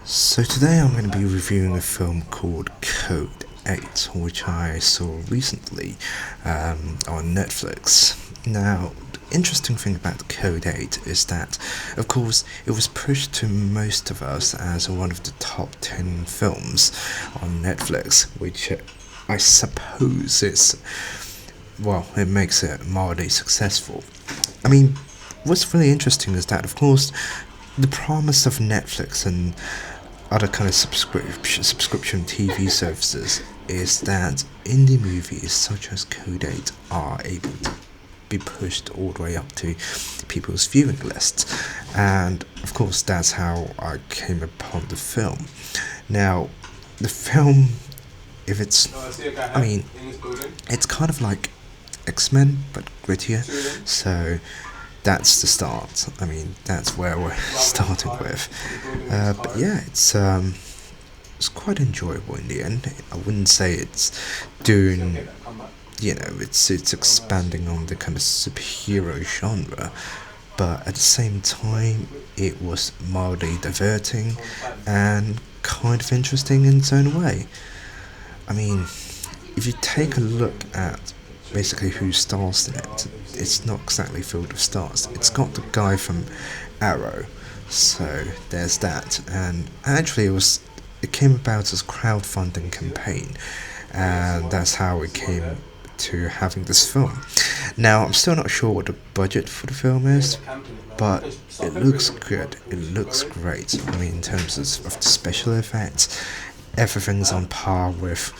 So today I'm going to be reviewing a film called Code 8, which I saw recently on Netflix. Now, the interesting thing about Code 8 is that, of course, it was pushed to most of us as one of the top 10 films on Netflix, which I suppose is, well, it makes it mildly successful. I mean, what's really interesting is that, of course, the promise of Netflix and other kind of subscription TV services is that indie movies such as Code 8 are able to be pushed all the way up to people's viewing lists, and of course that's how I came upon the film. Now, the film, if it's, I mean, it's kind of like X-Men but grittier, so that's the start. I mean, that's where we're starting with. But yeah, it's quite enjoyable in the end. I wouldn't say it's doing, it's expanding on the kind of superhero genre, but at the same time, it was mildly diverting and kind of interesting in its own way. I mean, if you take a look at basically who stars in it, it's not exactly filled with stars. It's got the guy from Arrow, so there's that. And actually, it came about as a crowdfunding campaign, and that's how it came to having this film. Now, I'm still not sure what the budget for the film is, but it looks good. It looks great. I mean, in terms of the special effects, everything's on par with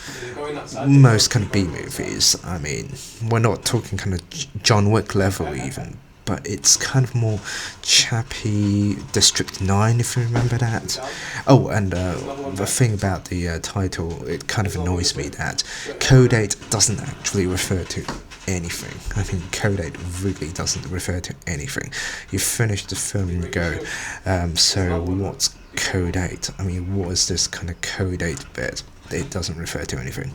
most kind of B movies. I mean, we're not talking kind of John Wick level even, but it's kind of more Chappie District 9, if you remember that. Oh, and the thing about the title, it kind of annoys me that Code 8 doesn't actually refer to anything. I mean, Code 8 really doesn't refer to anything. You finish the film and you go, so what's Code 8? I mean, what is this kind of Code 8 bit? It doesn't refer to anything.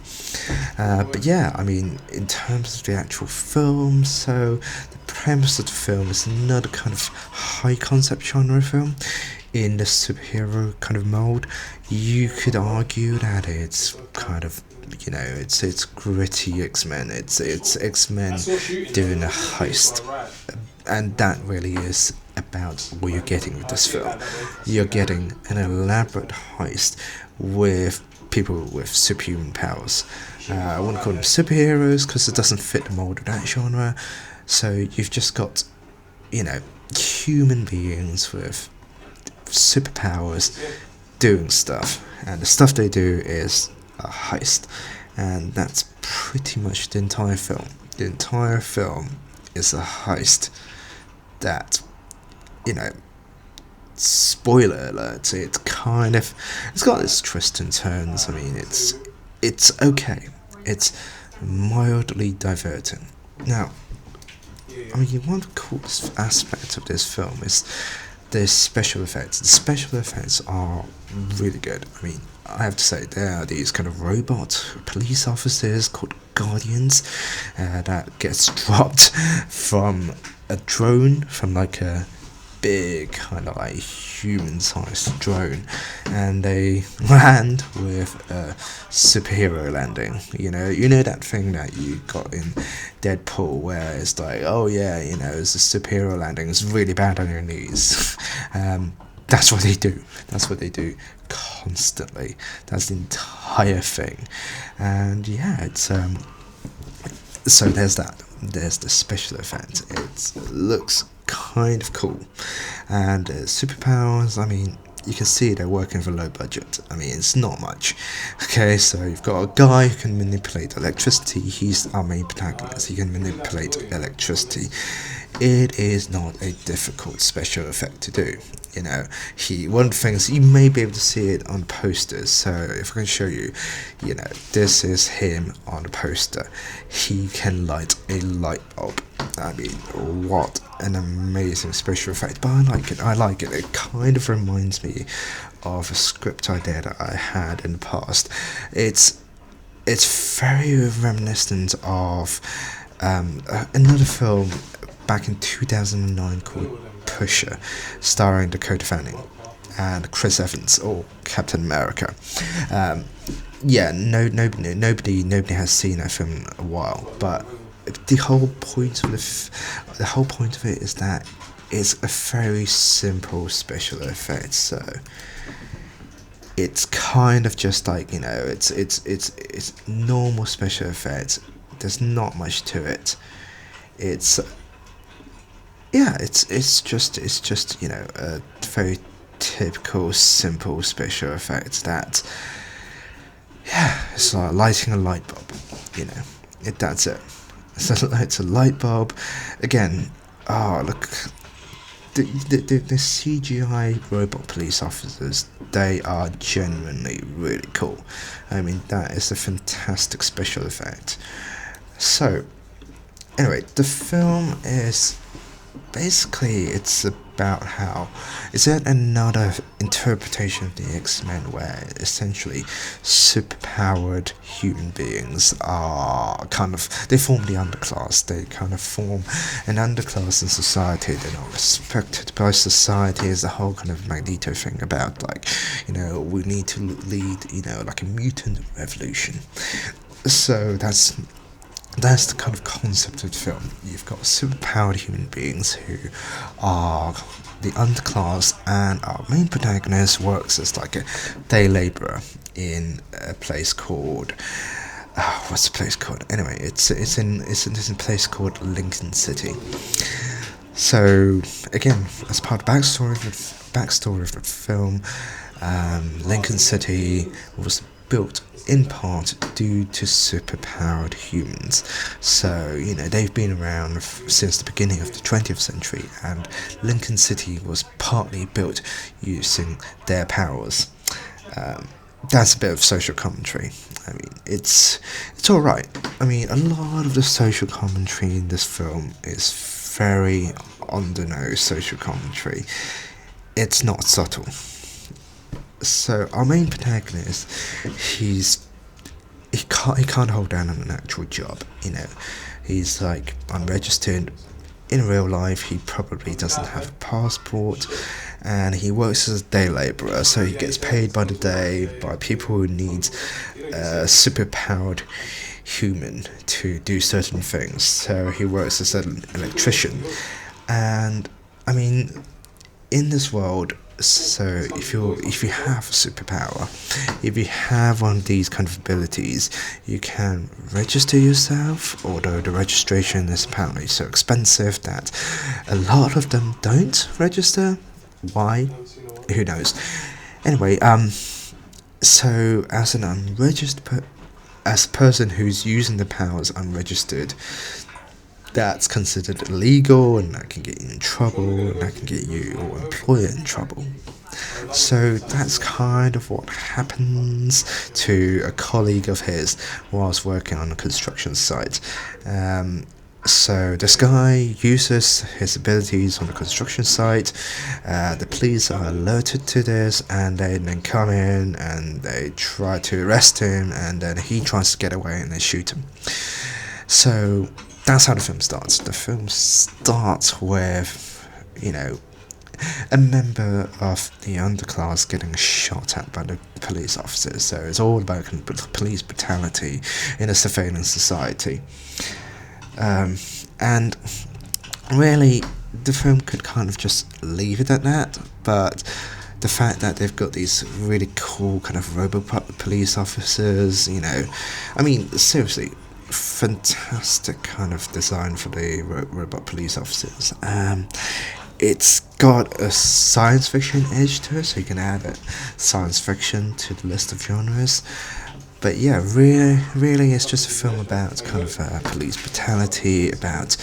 But yeah, I mean, in terms of the actual film, so the premise of the film is another kind of high concept genre film in the superhero kind of mold. You could argue that it's kind of, it's gritty X-Men. It's X-Men doing a heist, and that really is about what you're getting with this film. You're getting an elaborate heist with people with superhuman powers. I wouldn't call them superheroes because it doesn't fit the mold of that genre. So you've just got, human beings with superpowers doing stuff, and the stuff they do is a heist, and that's pretty much the entire film. The entire film is a heist that, spoiler alert, it's got its twists and turns. I mean, it's okay. It's mildly diverting. Now, I mean, one of the coolest aspects of this film is the special effects. The special effects are really good. I mean, I have to say, there are these kind of robot police officers called Guardians that gets dropped from a drone, from like a big kind of like human-sized drone, and they land with a superhero landing. You know that thing that you got in Deadpool where it's like, oh yeah, it's a superhero landing, it's really bad on your knees. That's what they do. That's what they do constantly. That's the entire thing. And yeah, it's so there's that. There's the special effect. It looks kind of cool. And superpowers, I mean, you can see they're working for low budget. I mean, it's not much. Okay, so you've got a guy who can manipulate electricity. He's our main protagonist. He can manipulate electricity. It is not a difficult special effect to do. One of the things, you may be able to see it on posters, so if I can show you, this is him on a poster. He can light a light bulb. I mean, what an amazing special effect. But I like it. It kind of reminds me of a script idea that I had in the past. It's very reminiscent of another film back in 2009 called Pusher, starring Dakota Fanning. and Chris Evans, or Captain America. Yeah, nobody has seen that film in a while, but the whole point of the whole point of it is that it's a very simple special effect. So it's kind of just like, it's normal special effects. There's not much to it. It's it's just a very typical simple special effect that, yeah, it's like lighting a light bulb. That's it. So it's a light bulb. Again, look, the CGI robot police officers, they are genuinely really cool. I mean, that is a fantastic special effect. So, anyway, the film is basically, it's about how is it another interpretation of the X-Men where essentially superpowered human beings are they form the underclass. They kind of form an underclass in society. They're not respected by society. As the whole kind of Magneto thing about, like, we need to lead, like a mutant revolution. So that's the kind of concept of the film. You've got superpowered human beings who are the underclass, and our main protagonist works as like a day labourer in a place called what's the place called? Anyway, it's in a place called Lincoln City. So again, as part of the backstory of the film, Lincoln City was built in part due to superpowered humans. So, they've been around since the beginning of the 20th century, and Lincoln City was partly built using their powers. That's a bit of social commentary. I mean, it's alright. I mean, a lot of the social commentary in this film is very on the nose social commentary. It's not subtle. So our main protagonist, he can't hold down an actual job. He's like unregistered. In real life, he probably doesn't have a passport, and he works as a day labourer. So he gets paid by the day by people who need a superpowered human to do certain things. So he works as an electrician, and I mean, in this world. So if you have a superpower, if you have one of these kind of abilities, you can register yourself, although the registration is apparently so expensive that a lot of them don't register. Why? Who knows? Anyway, so as an unregistered as a person who's using the powers unregistered, that's considered illegal, and that can get you in trouble, and that can get you or employer in trouble. So that's kind of what happens to a colleague of his whilst working on a construction site. So this guy uses his abilities on the construction site. The police are alerted to this, and they then come in and they try to arrest him, and then he tries to get away and they shoot him. So that's how the film starts. The film starts with, a member of the underclass getting shot at by the police officers. So it's all about police brutality in a surveillance society. And really, the film could kind of just leave it at that, but the fact that they've got these really cool kind of robot police officers, I mean, seriously, fantastic kind of design for the robot police officers. It's got a science fiction edge to it, so you can add a science fiction to the list of genres. But yeah, really, it's just a film about kind of police brutality, about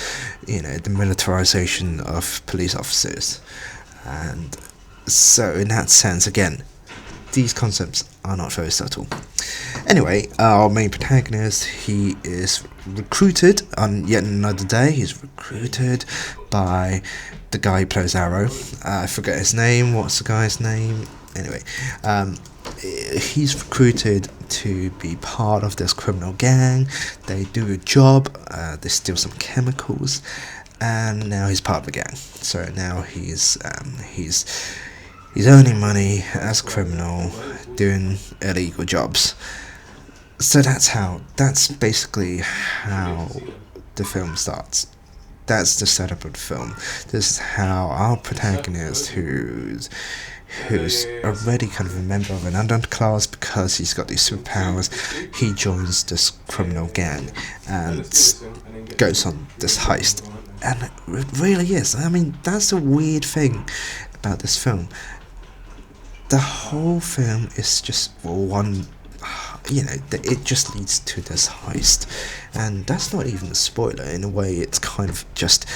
the militarization of police officers, and so in that sense, again, these concepts are not very subtle. Anyway, our main protagonist, he is recruited on yet another day. He's recruited by the guy who plays Arrow. I forget his name. What's the guy's name? Anyway, he's recruited to be part of this criminal gang. They do a job. They steal some chemicals, and now he's part of the gang. So now he's He's earning money as a criminal, doing illegal jobs. So that's basically how the film starts. That's the setup of the film. This is how our protagonist, who's already kind of a member of an underclass because he's got these superpowers, he joins this criminal gang and goes on this heist. And it really is. I mean, that's the weird thing about this film. The whole film is just one, it just leads to this heist, and that's not even a spoiler. In a way, it's kind of just,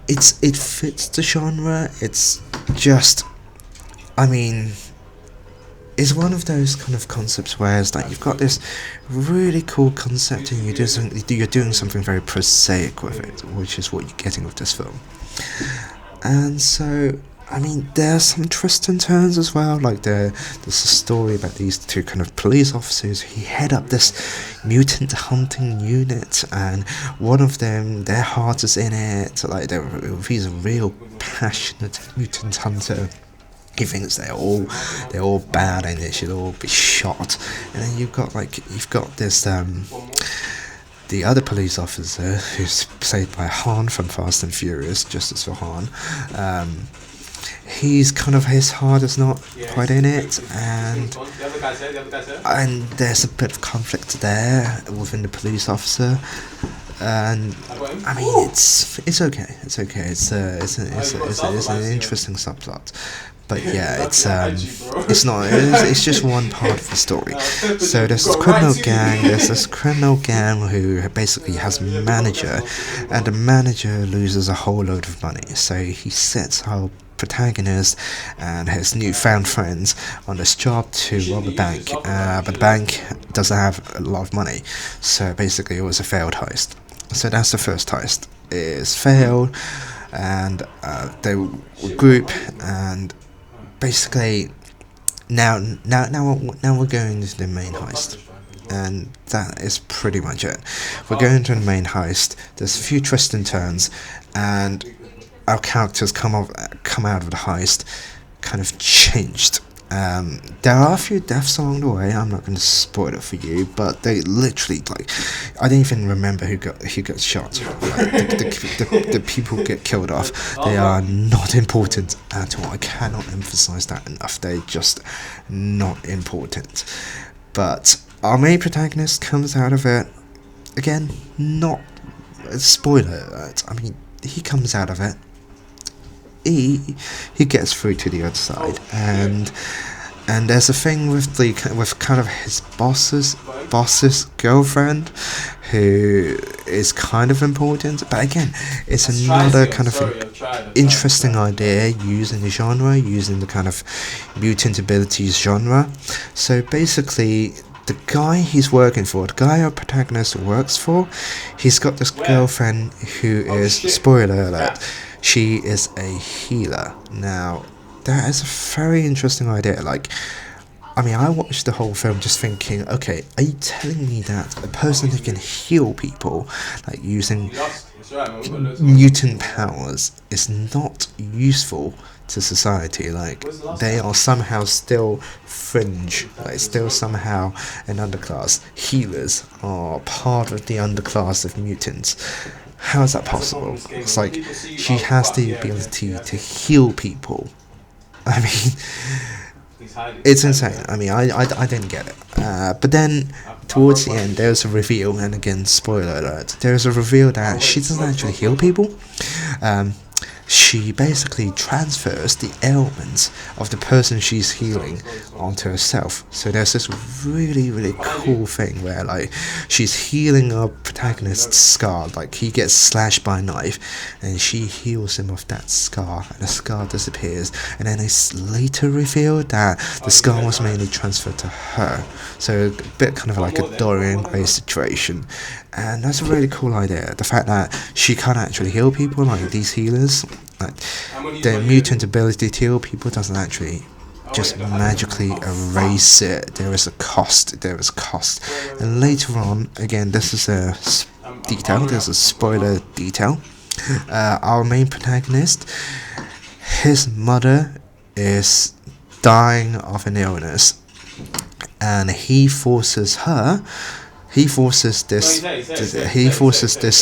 it fits the genre. It's just, I mean, it's one of those kind of concepts where it's like you've got this really cool concept and you're doing something very prosaic with it, which is what you're getting with this film. And so, I mean, there's some twists and turns as well. Like there's a story about these two kind of police officers who head up this mutant hunting unit, and one of them, their heart is in it. Like he's a real passionate mutant hunter. He thinks they're all bad and they should all be shot. And then you've got this the other police officer, who's played by Han from Fast and Furious, Justice for Han. He's kind of, his heart is not quite in it, and there's a bit of conflict there within the police officer. And I mean, it's okay. It's okay. It's an interesting subplot. But yeah, it's not. It's just one part of the story. So there's this criminal gang. There's this criminal gang who basically has a manager, and the manager loses a whole load of money. So he sets our protagonist and his newfound friends on this job to rob a bank. But the bank doesn't have a lot of money. So basically, it was a failed heist. So that's the first heist. It's failed, and they regroup, and basically now we're going to the main heist, and that is pretty much it. We're going to the main heist. There's a few twists and turns, and our characters come out of the heist kind of changed. There are a few deaths along the way. I'm not going to spoil it for you, but they literally, like, I don't even remember who got shot. Like, the people get killed off. They are not important at all. I cannot emphasize that enough. They're just not important. But our main protagonist comes out of it. Again, not a spoiler alert. I mean, he comes out of it. He gets through to the other side, and there's a thing with kind of his boss's girlfriend, who is kind of important. But again, it's another kind of interesting idea using the genre, using the kind of mutant abilities genre. So basically, the guy he's working for, the guy our protagonist works for, he's got this girlfriend who is, spoiler alert, she is a healer. Now, that is a very interesting idea. Like, I mean, I watched the whole film just thinking, okay, are you telling me that a person who can heal people, like using mutant powers, is not useful to society? Like, they are somehow still fringe, like still somehow an underclass. Healers are part of the underclass of mutants. How is that possible? It's like, she has the ability to heal people. I mean, it's insane. I mean, I didn't get it. But then, towards the end, there's a reveal, and again, spoiler alert, there's a reveal that she doesn't actually heal people. She basically transfers the ailments of the person she's healing onto herself. So there's this really, really cool thing where, like, she's healing our protagonist's scar. Like, he gets slashed by a knife, and she heals him of that scar, and the scar disappears. And then it's later revealed that the scar was mainly transferred to her. So a bit kind of like a Dorian Gray situation. And that's a really cool idea. The fact that she can't actually heal people, like these healers, like their mutant ability to heal people doesn't actually just magically erase it. There is a cost. And later on, again, this is a detail. There's a spoiler detail. Our main protagonist, his mother is dying of an illness, and he forces this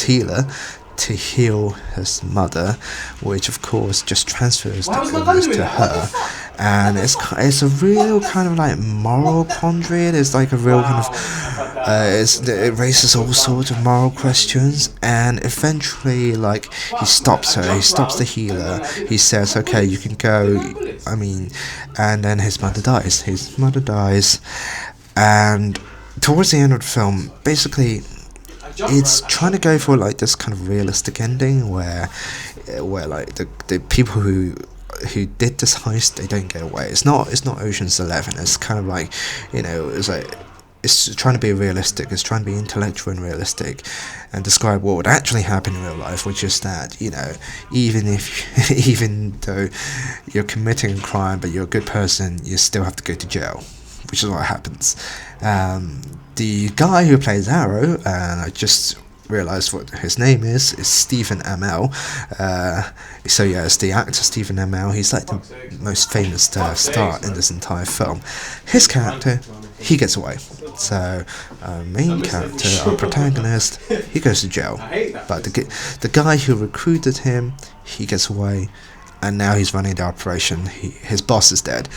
healer to heal his mother, which of course just transfers the illness to her. And it's a real kind of like moral quandary. It's like a real kind of it raises all sorts of moral questions, and eventually, like, he stops her. He stops the healer. He says, "Okay, you can go." I mean, and then his mother dies. And towards the end of the film, basically, it's trying to go for like this kind of realistic ending where like the people who did this heist, they don't get away. It's not Ocean's 11. It's kind of like, it's trying to be realistic. It's trying to be intellectual and realistic, and describe what would actually happen in real life, which is that, even though you're committing a crime but you're a good person, you still have to go to jail, which is what happens. The guy who plays Arrow, and I just realised what his name is Stephen Amell. It's the actor Stephen Amell. He's like the most famous star in this entire film. His character, he gets away. So, main character, our protagonist, he goes to jail. But the guy who recruited him, he gets away, and now he's running the operation. His boss is dead.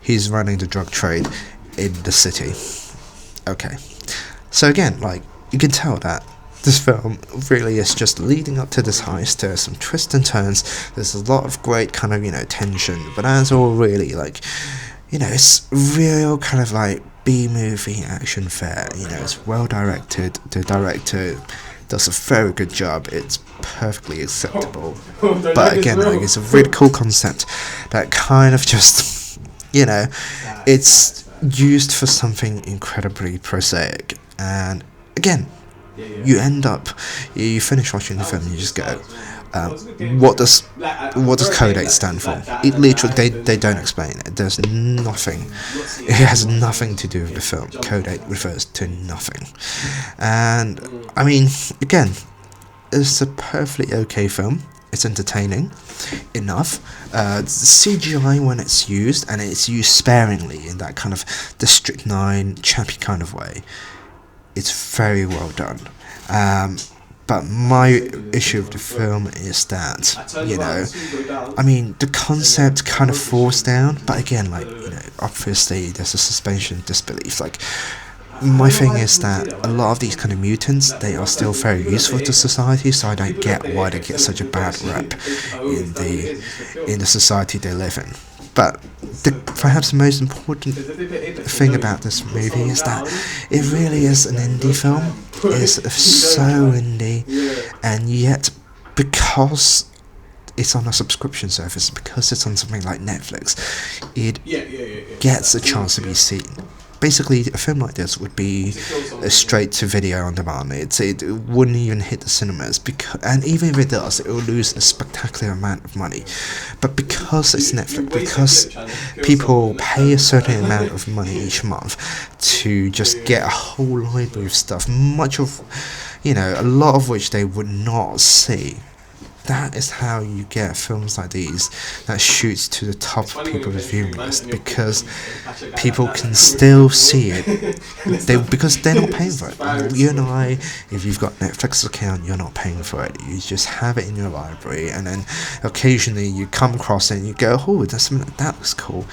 He's running the drug trade in the city. Okay. So again, like, you can tell that this film really is just leading up to this heist. There's some twists and turns. There's a lot of great kind of, tension. But that's all really, like, it's real kind of like B-movie action fare. It's well directed. The director does a very good job. It's perfectly acceptable. But again, like, it's a really cool concept that kind of just, it's used for something incredibly prosaic. And again, you finish watching the film and you just go, what does Code 8 stand for? It literally, they don't explain it. There's nothing. It has nothing to do with the film. Code 8 refers to nothing. And I mean, again, it's a perfectly okay film. It's entertaining enough. CGI, when it's used, and it's used sparingly in that kind of District 9 chappy kind of way, it's very well done. But my issue with the film is that, I mean, the concept kind of falls down, but again, like, obviously there's a suspension of disbelief. Like, my thing is that a lot of these kind of mutants, they are still very useful to society, so I don't get why they get such a bad rep in the society they live in. But perhaps the most important thing about this movie is that it really is an indie film. It's so indie, and yet, because it's on a subscription service, because it's on something like Netflix, it gets a chance to be seen. Basically, a film like this would be a straight-to-video on demand. It wouldn't even hit the cinemas, and even if it does, it will lose a spectacular amount of money. But because it's Netflix, because people pay a certain amount of money each month to just get a whole library of stuff, a lot of which they would not see. That is how you get films like these that shoots to the top of people's viewing list, because people can still see it. Because they're not paying for it. You and I, if you've got Netflix account, you're not paying for it. You just have it in your library, and then occasionally you come across it and you go, "Oh, that's something that looks cool,"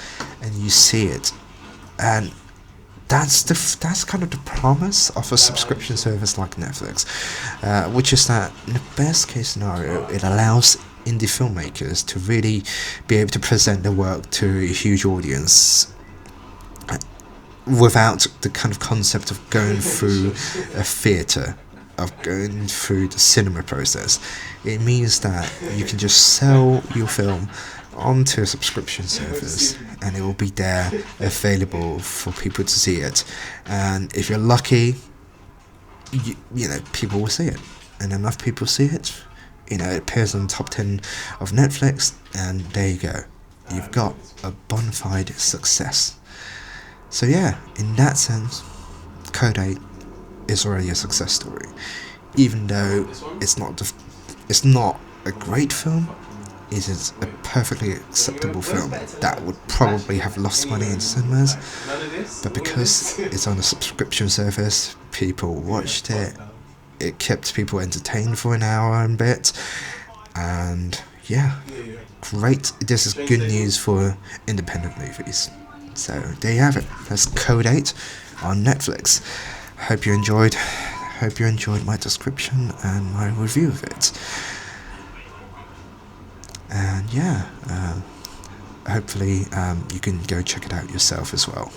and you see it, and that's kind of the promise of a subscription service like Netflix, which is that in the best case scenario, it allows indie filmmakers to really be able to present their work to a huge audience without the kind of concept of going through a theatre, of going through the cinema process. It means that you can just sell your film onto a subscription service, and it will be there available for people to see it. And if you're lucky, people will see it, and enough people see it, it appears on the top 10 of Netflix, and there you go, you've got a bona fide success. So yeah, in that sense, Code 8 is already a success story, even though it's not a great film. it is a perfectly acceptable film that would probably have lost money in cinemas, but because it's on a subscription service, people watched it. It kept people entertained for an hour and a bit, and yeah, great. This is good news for independent movies. So there you have it. That's Code 8 on Netflix. Hope you enjoyed. Hope you enjoyed my description and my review of it. And yeah, hopefully you can go check it out yourself as well.